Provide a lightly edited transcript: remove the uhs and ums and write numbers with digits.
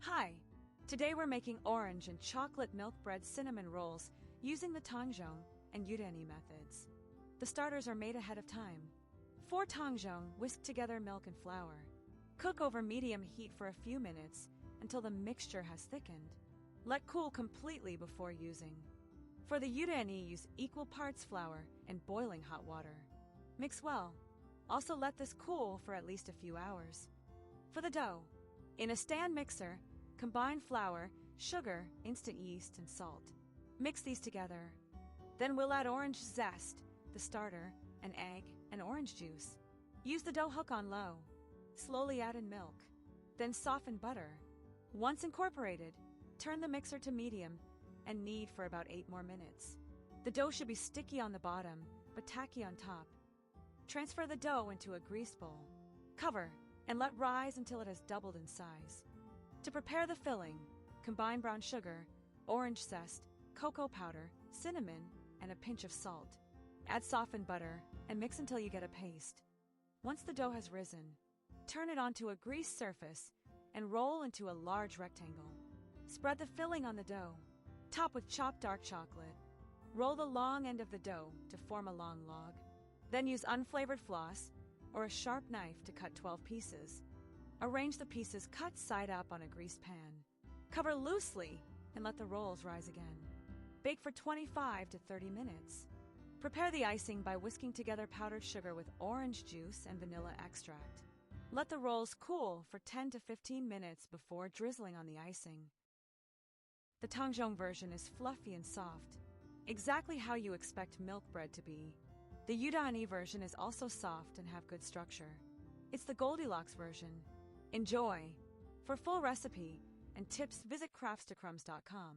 Hi! Today we're making orange and chocolate milk bread cinnamon rolls using the Tangzhong and Yudane methods. The starters are made ahead of time. For Tangzhong, whisk together milk and flour. Cook over medium heat for a few minutes until the mixture has thickened. Let cool completely before using. For the Yudane, use equal parts flour and boiling hot water. Mix well. Also let this cool for at least a few hours. For the dough, in a stand mixer, combine flour, sugar, instant yeast, and salt. Mix these together. Then we'll add orange zest, the starter, an egg, and orange juice. Use the dough hook on low. Slowly add in milk. Then soften butter. Once incorporated, turn the mixer to medium and knead for about 8 more minutes. The dough should be sticky on the bottom, but tacky on top. Transfer the dough into a greased bowl. Cover and let rise until it has doubled in size. To prepare the filling, combine brown sugar, orange zest, cocoa powder, cinnamon, and a pinch of salt. Add softened butter and mix until you get a paste. Once the dough has risen, turn it onto a greased surface and roll into a large rectangle. Spread the filling on the dough. Top with chopped dark chocolate. Roll the long end of the dough to form a long log. Then use unflavored floss or a sharp knife to cut 12 pieces. Arrange the pieces cut side up on a greased pan. Cover loosely and let the rolls rise again. Bake for 25 to 30 minutes. Prepare the icing by whisking together powdered sugar with orange juice and vanilla extract. Let the rolls cool for 10 to 15 minutes before drizzling on the icing. The Tangzhong version is fluffy and soft, exactly how you expect milk bread to be. The Yudane version is also soft and have good structure. It's the Goldilocks version. Enjoy! For full recipe and tips, visit crumbs.com.